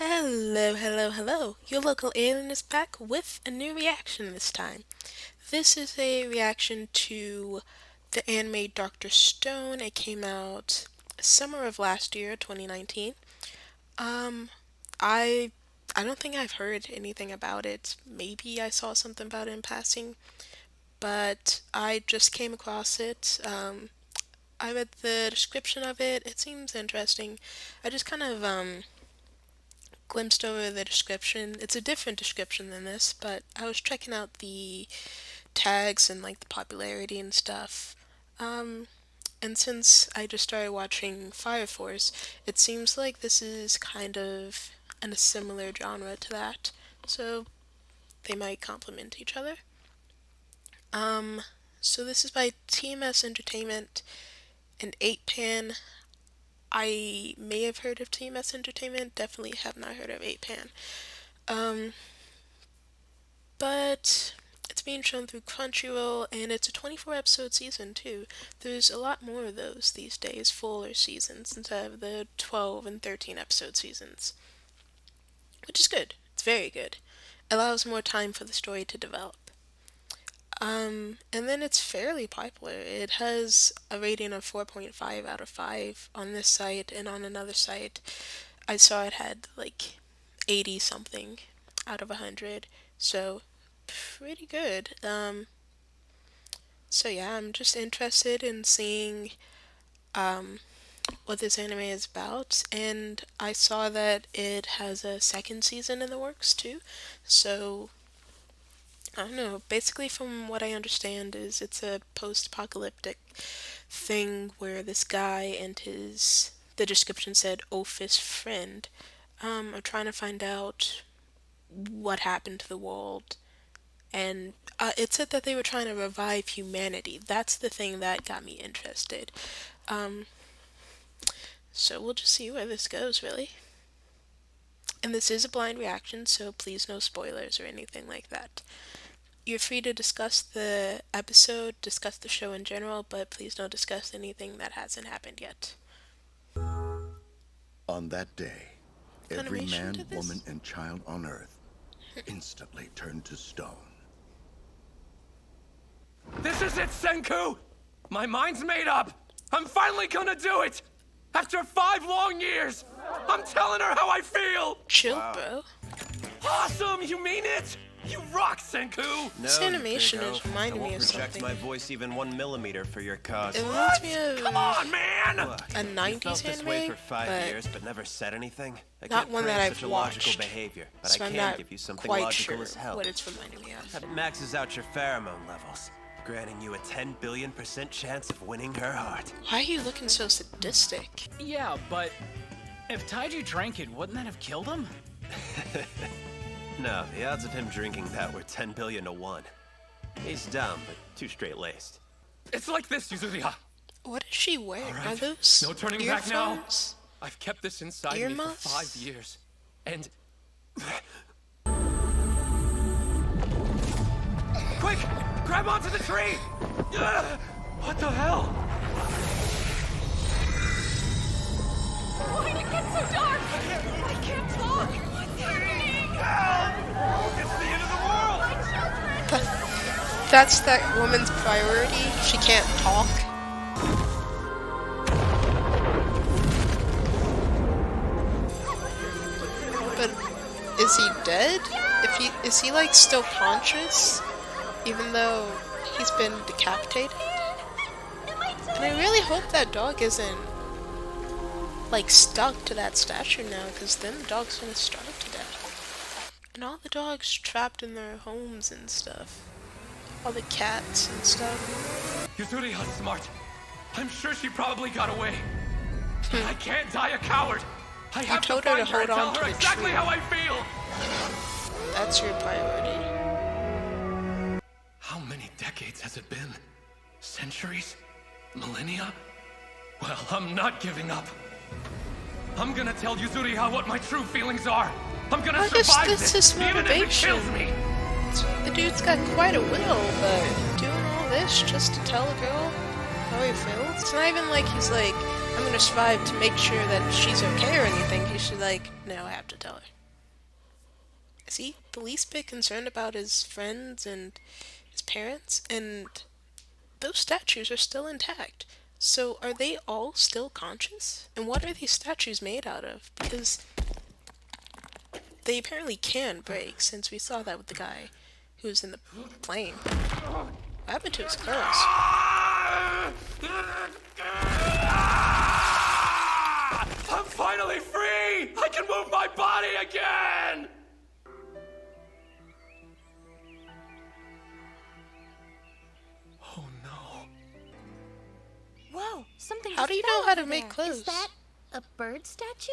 Hello, hello, hello. Your local alien is back with a new reaction this time. This is a reaction to the anime Dr. Stone. It came out summer of last year, 2019. Um, I I don't think I've heard anything about it. Maybe I saw something about it in passing, but I just came across it. I read the description of it. It seems interesting. I just kind of glimpsed over the description. It's a different description than this, but I was checking out the tags and like the popularity and stuff. Um, and since I just started watching Fire Force, it seems like this is kind of in a similar genre to that. So they might complement each other. Um, so this is by TMS Entertainment and 8pan. I may have heard of TMS Entertainment, definitely have not heard of 8pan. Um, but it's being shown through Crunchyroll, and it's a 24 episode season too. There's a lot more of those these days, fuller seasons, instead of the 12 and 13 episode seasons, which is good. It's very good. Allows more time for the story to develop. And then it's fairly popular. It has a rating of 4.5 out of 5 on this site, and on another site, I saw it had like 80 something out of 100. So, pretty good. So yeah, I'm just interested in seeing um, what this anime is about, and I saw that it has a second season in the works too. So I don't know. Basically, from what I understand, is it's a post-apocalyptic thing where this guy and his the description said Ophis friend are trying to find out what happened to the world, and it said that they were trying to revive humanity. That's the thing that got me interested. Um, so we'll just see where this goes, really. And this is a blind reaction, so please no spoilers or anything like that. You're free to discuss the episode, discuss the show in general, but please don't discuss anything that hasn't happened yet. On that day, every Animation man, to this? woman, and child on Earth instantly turned to stone. This is it, Senku! My mind's made up! I'm finally gonna do it! After 5 long years! I'm telling her how I feel! Chill, bro. Awesome! You mean it? You rock, Senku! This animation is reminding I me won't of project something. my voice even 1 millimeter for your cause. It reminds me of Come on, man! Look, a you 90s felt this way anime, for 5 but years, but never said anything. I not can't one that praise I've such illogical watched. behavior, but So I I'm can not give you something quite logical sure as hell. what it's reminding me of. It maxes out your pheromone levels, granting you a 10 billion% chance of winning her heart. Why are you looking so sadistic? Yeah, but if Taiju drank it, wouldn't that have killed him? No, the odds of him drinking that were 10 billion to 1. He's dumb, but too straight-laced. It's like this, Yuzuriha. What is she wearing? All right. Are those No turning back now. earphones? I've kept this inside me for Earmuffs? 5 years. And... Quick! Grab onto the tree! Ugh! What the hell? Why did it get so dark? I can't talk. What's happening? It's the end of the world! My children! That's that woman's priority. She can't talk. But is he dead? If he is he like still conscious, even though he's been decapitated? And I really hope that dog isn't like stuck to that statue now, because then the dog's gonna starve to death. And all the dogs trapped in their homes and stuff. All the cats and stuff. Yuzuriha's smart. I'm sure she probably got away. I can't die a coward. I have to told her to find her and hold tell on to her the exactly tree. how I feel. That's your priority. How many decades has it been? Centuries? Millennia? Well, I'm not giving up. I'm gonna tell Yuzuriha what my true feelings are. I'm gonna I guess survive that's this, his even if it motivation. kills me. The dude's got quite a will, but doing all this just to tell a girl how he feels. It's not even like he's like, I'm gonna survive to make sure that she's okay or anything. He's just like, no, I have to tell her. Is he the least bit concerned about his friends and his parents? And those statues are still intact. So are they all still conscious? And what are these statues made out of? Because they apparently can break, since we saw that with the guy who was in the plane. What happened to his clothes? I'm finally free! I can move my body again! Oh no. Whoa, something How just do you fell know how to over make there. clothes? Is that a bird statue?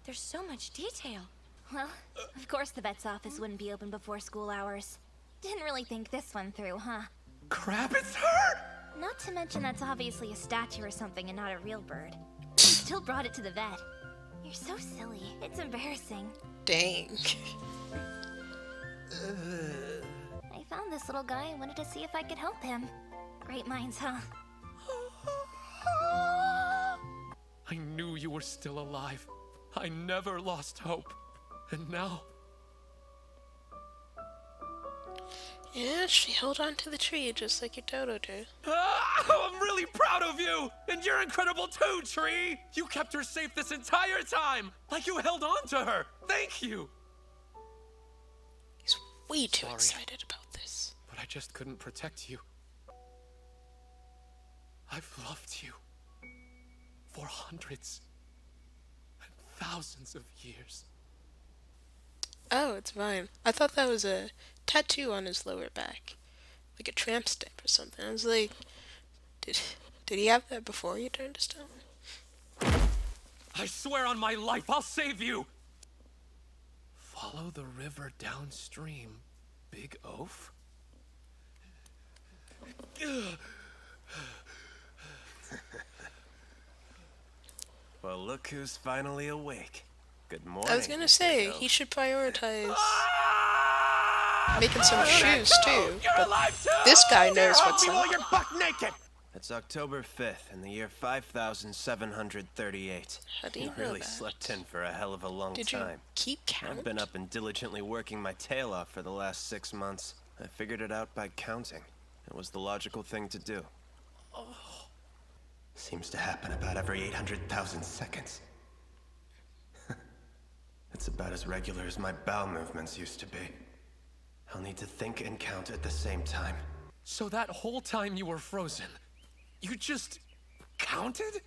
There's so much detail. Well, of course the vet's office wouldn't be open before school hours. Didn't really think this one through, huh? Crap, it's her! Not to mention that's obviously a statue or something and not a real bird. You still brought it to the vet. You're so silly. It's embarrassing. Dang. I found this little guy and wanted to see if I could help him. Great minds, huh? I knew you were still alive. I never lost hope. And now... Yeah, she held on to the tree just like your Toto did. I'm really proud of you! And you're incredible too, Tree! You kept her safe this entire time! Like you held on to her! Thank you! He's way too Sorry. excited about this. But I just couldn't protect you. I've loved you for hundreds and thousands of years. Oh, it's fine. I thought that was a tattoo on his lower back. Like a tramp stamp or something. I was like, did he have that before he turned to stone? I swear on my life, I'll save you! Follow the river downstream, Big Oaf? Well, look who's finally awake. Good morning. I was gonna say, Potato. he should prioritize Ah! making some shoes too. You're But alive too! this guy knows Hug what's me while up. you're buck naked! It's October 5th in the year 5738. How do you know really that? slept in for a hell of a long Did you time. keep count? I've been up and diligently working my tail off for the last 6 months. I figured it out by counting. It was the logical thing to do. Seems to happen about every 800,000 seconds. It's about as regular as my bowel movements used to be. I'll need to think and count at the same time. So that whole time you were frozen, you just counted?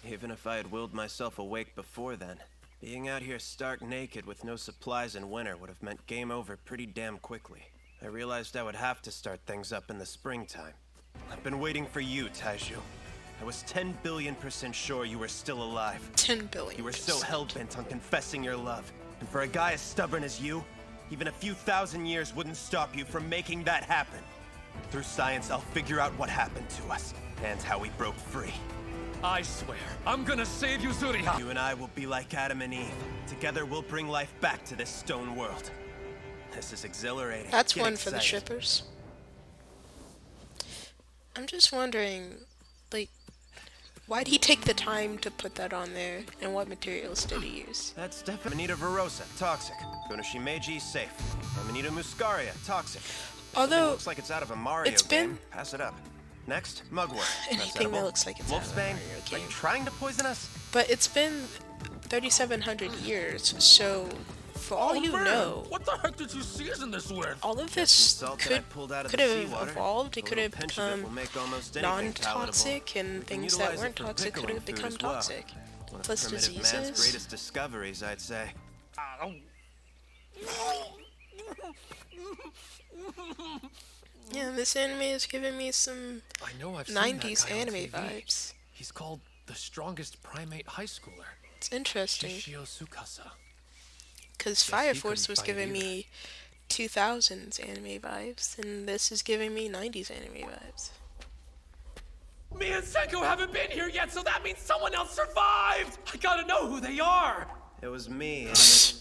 Even if I had willed myself awake before then, being out here stark naked with no supplies in winter would have meant game over pretty damn quickly. I realized I would have to start things up in the springtime. I've been waiting for you, Taiju. I was 10 billion% sure you were still alive. 10 billion. You were so hell-bent on confessing your love. And for a guy as stubborn as you, even a few thousand years wouldn't stop you from making that happen. Through science, I'll figure out what happened to us, and how we broke free. I swear, I'm gonna save you, Zuriha! You and I will be like Adam and Eve. Together we'll bring life back to this stone world. This is exhilarating. That's Get one for the excited. shippers. I'm just wondering, like, why'd he take the time to put that on there, and what materials did he use? That's definitely Amanita verosa, toxic. Konoshimeji, safe. Amanita muscaria, toxic. Something Although, looks like it's out of a Mario it's been- game. Pass it up. Next, mugwort. Anything That's that edible. looks like it's out of a Wolfsbane, Mario are you game. trying to poison us? but it's been 3,700 years, so for all you know, What the heck did you season this with? all of this Salt that I could pulled out of could the have seawater. evolved. It A could little have pinch of it will become make almost anything palatable. non-toxic, We and can things utilize that it weren't for toxic could pickling have food become as well. toxic. One of Plus primitive man's diseases. greatest discoveries, I'd say. Yeah, this anime is giving me some I know I've seen that 90s guy on anime TV. vibes. He's called the strongest primate high schooler, It's interesting, Shishio Tsukasa. because he Fire couldn't Force was fight giving either. me 2000s anime vibes, and this is giving me 90s anime vibes. Me and Senku haven't been here yet, so that means someone else survived! I gotta know who they are! It was me. And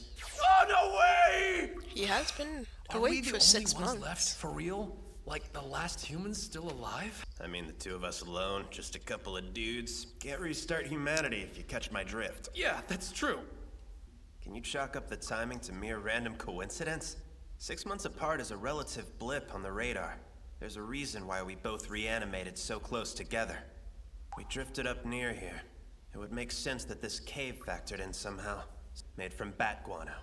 Oh, no way! He has been Are we awake the for only 6 ones months. left, for real? Like the last humans still alive? I mean, the two of us alone, just a couple of dudes. Can't restart humanity if you catch my drift. Yeah, that's true. Can you chalk up the timing to mere random coincidence? 6 months apart is a relative blip on the radar. There's a reason why we both reanimated so close together. We drifted up near here. It would make sense that this cave factored in somehow. Made from bat guano.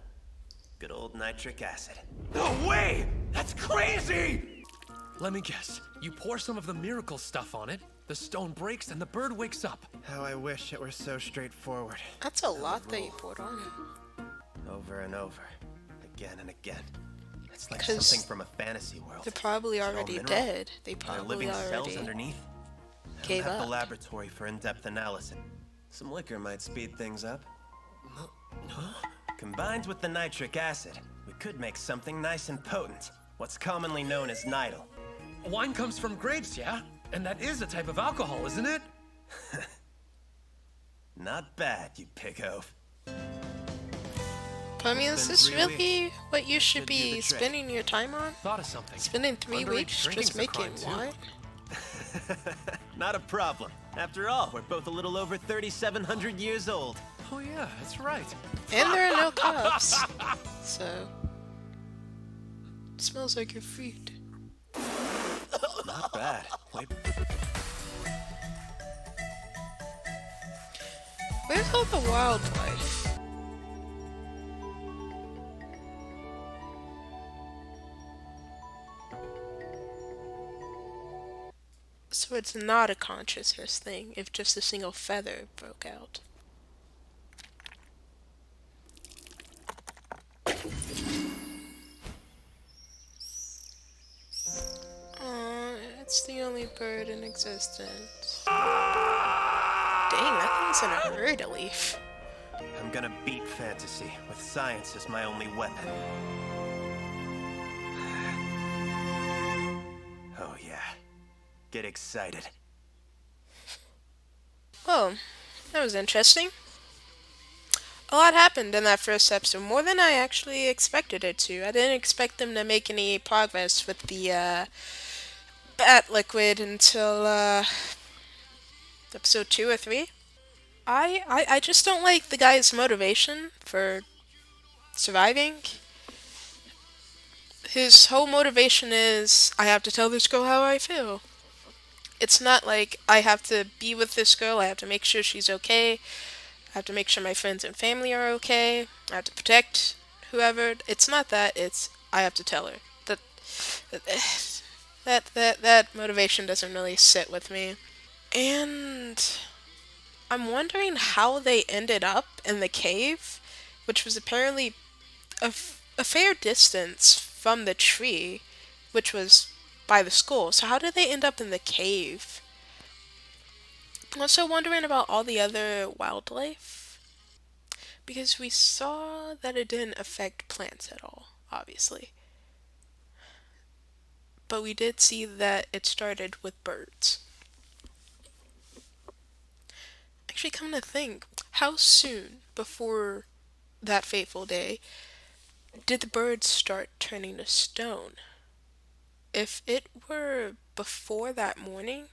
Good old nitric acid. No way! That's crazy! Let me guess. You pour some of the miracle stuff on it, the stone breaks, and the bird wakes up. How I wish it were so straightforward. That's a lot that you poured on it. Over and over. Again and again. It's like 'Cause something from a fantasy world. They're probably Is it all already mineral? dead. They Are there probably living cells already underneath? gave At the up. laboratory for in-depth analysis. Some liquor might speed things up. Combined with the nitric acid, we could make something nice and potent. What's commonly known as nidal. Wine comes from grapes, yeah? And that is a type of alcohol, isn't it? Not bad, you pig oaf. I mean, is been this 3 really what you should Should do be the trick. spending your time on? Thought of something. Spending 3 Underage weeks drinking's just a making crime, too. wine? Not a problem. After all, we're both a little over 3,700 years old. Oh yeah, that's right. And there are no cops. So. Smells like your feet. Not bad. Wait, Where's all the wildlife? So it's not a consciousness thing if just a single feather broke out. It's the only bird in existence. Dang, that thing's in a hurry to leave. I'm gonna beat fantasy with science as my only weapon. Oh yeah. Get excited. Well, that was interesting. A lot happened in that first episode, more than I actually expected it to. I didn't expect them to make any progress with the bat liquid until episode 2 or 3. I just don't like the guy's motivation for surviving. His whole motivation is, I have to tell this girl how I feel. It's not like I have to be with this girl, I have to make sure she's okay, I have to make sure my friends and family are okay, I have to protect whoever. It's not that, it's I have to tell her. That motivation doesn't really sit with me. And I'm wondering how they ended up in the cave, which was apparently a fair distance from the tree, which was by the school. So how did they end up in the cave? I'm also wondering about all the other wildlife, because we saw that it didn't affect plants at all, obviously. But we did see that it started with birds. Actually, come to think, how soon before that fateful day did the birds start turning to stone? If it were before that morning,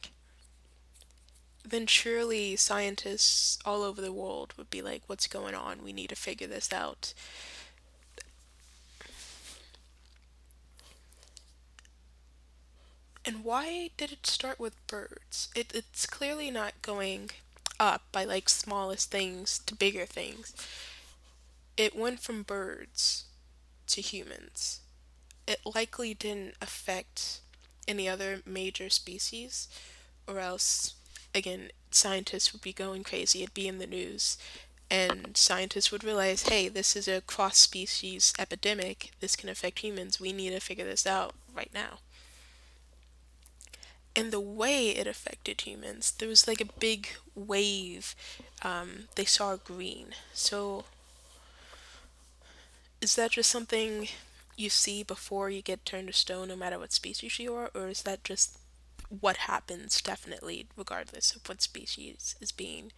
then surely scientists all over the world would be like, what's going on? We need to figure this out. And why did it start with birds? It's clearly not going up by like smallest things to bigger things. It went from birds to humans. It likely didn't affect any other major species, or else, again, scientists would be going crazy. It'd be in the news, and scientists would realize, hey, this is a cross-species epidemic. This can affect humans. We need to figure this out right now. And the way it affected humans, there was like a big wave. They saw green. So, is that just something you see before you get turned to stone, no matter what species you are? Or is that just what happens, definitely, regardless of what species is being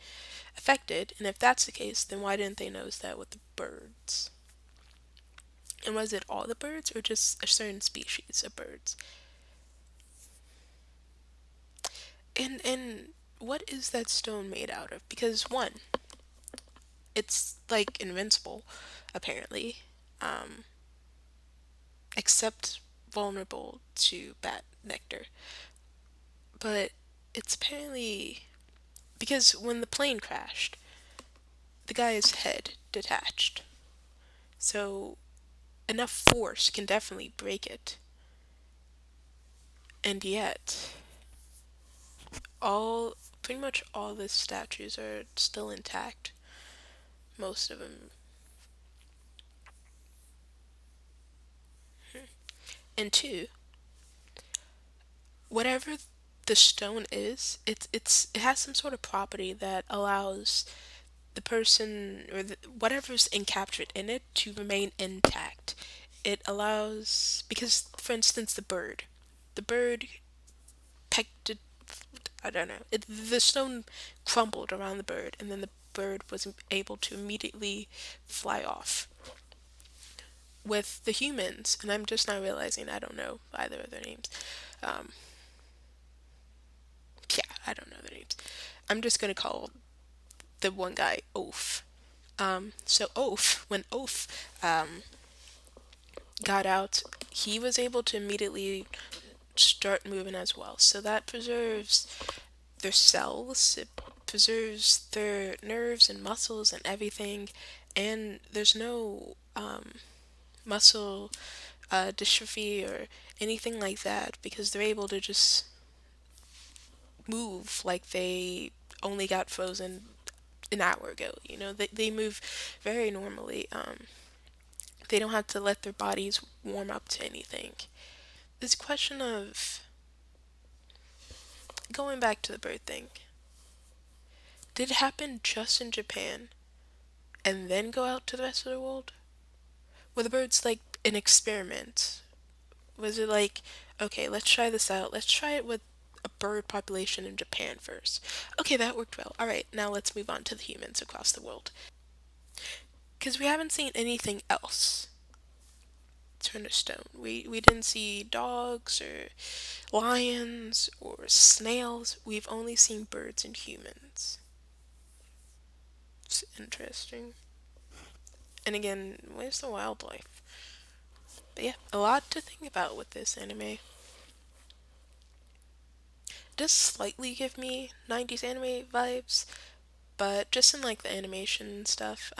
affected? And if that's the case, then why didn't they notice that with the birds? And was it all the birds, or just a certain species of birds? And what is that stone made out of? Because one, it's like invincible, apparently, um, except vulnerable to bat nectar. But it's apparently because when the plane crashed, the guy's head detached. So enough force can definitely break it. And yet, all pretty much all the statues are still intact. Most of them. And two, whatever the stone is, it has some sort of property that allows the person or whatever's encaptured in it to remain intact. It allows because, for instance, the bird pecked it. I don't know. The stone crumbled around the bird, and then the bird was able to immediately fly off. With the humans, and I'm just not realizing I don't know either of their names. Um, yeah, I don't know their names. I'm just gonna call the one guy Oaf. So Oaf, when Oaf got out, he was able to immediately start moving as well. So that preserves their cells, it preserves their nerves and muscles and everything, and there's no muscle dystrophy or anything like that because they're able to just move like they only got frozen an hour ago. They move very normally. They don't have to let their bodies warm up to anything. This question of going back to the bird thing, did it happen just in Japan and then go out to the rest of the world? Were the birds like an experiment? Was it like, okay, let's try this out. Let's try it with a bird population in Japan first. Okay, that worked well. All right, now let's move on to the humans across the world. Because we haven't seen anything else turn to stone. We didn't see dogs or lions or snails. We've only seen birds and humans. It's interesting. And again, where's the wildlife? But yeah, a lot to think about with this anime. It does slightly give me 90s anime vibes, but just in like the animation and stuff.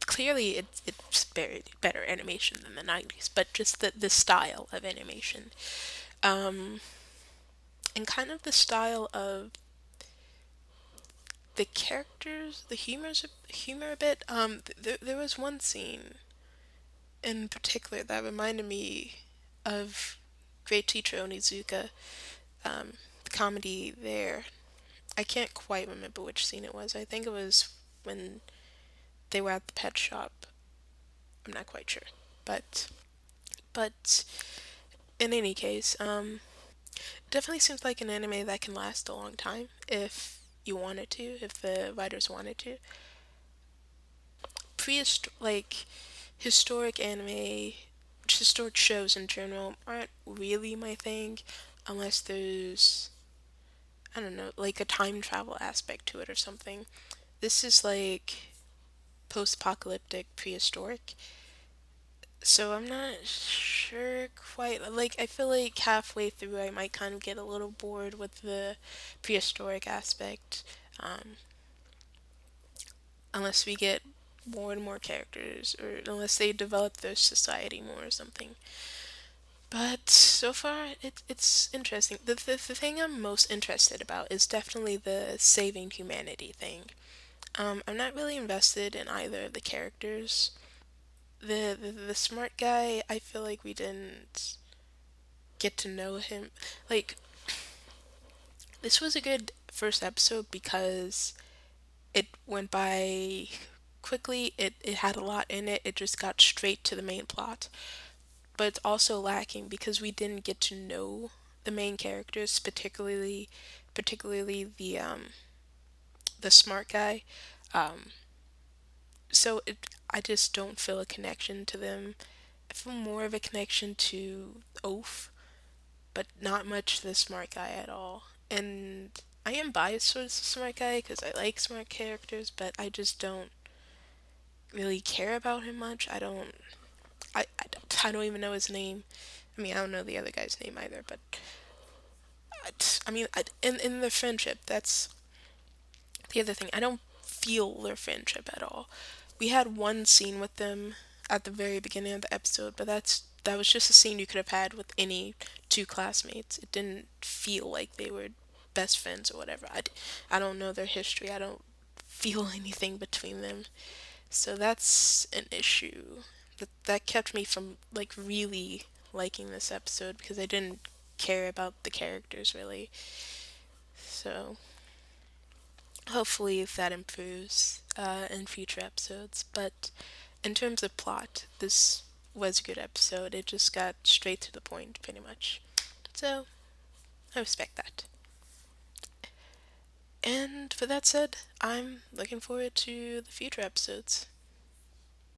Clearly it's very better animation than the 90s, but just the style of animation. And kind of the style of the characters, the humor a bit. There was one scene in particular that reminded me of Great Teacher Onizuka, the comedy there. I can't quite remember which scene it was. I think it was when they were at the pet shop. I'm not quite sure, but in any case, definitely seems like an anime that can last a long time if you wanted to, if the writers wanted to. Like historic anime, historic shows in general aren't really my thing unless there's, I don't know, like a time travel aspect to it or something. This is like post-apocalyptic, prehistoric. So I'm not sure quite. Like, I feel like halfway through I might kind of get a little bored with the prehistoric aspect. Um, unless we get more and more characters, or unless they develop their society more or something. But so far, it's interesting. The thing I'm most interested about is definitely the saving humanity thing. I'm not really invested in either of the characters. The smart guy, I feel like we didn't get to know him. Like, this was a good first episode because it went by quickly, it had a lot in it, it just got straight to the main plot. But it's also lacking because we didn't get to know the main characters, particularly the smart guy. Um, so I just don't feel a connection to them. I feel more of a connection to Oaf, but not much to the smart guy at all. And I am biased towards the smart guy because I like smart characters, but I just don't really care about him much. I don't even know his name. I mean, I don't know the other guy's name either, but I mean, in their friendship, that's the other thing. I don't feel their friendship at all. We had one scene with them at the very beginning of the episode, but that was just a scene you could have had with any two classmates. It didn't feel like they were best friends or whatever. I don't know their history. I don't feel anything between them. So that's an issue. That kept me from like really liking this episode because I didn't care about the characters really. So hopefully that improves in future episodes. But in terms of plot, this was a good episode. It just got straight to the point, pretty much. So I respect that. And with that said, I'm looking forward to the future episodes.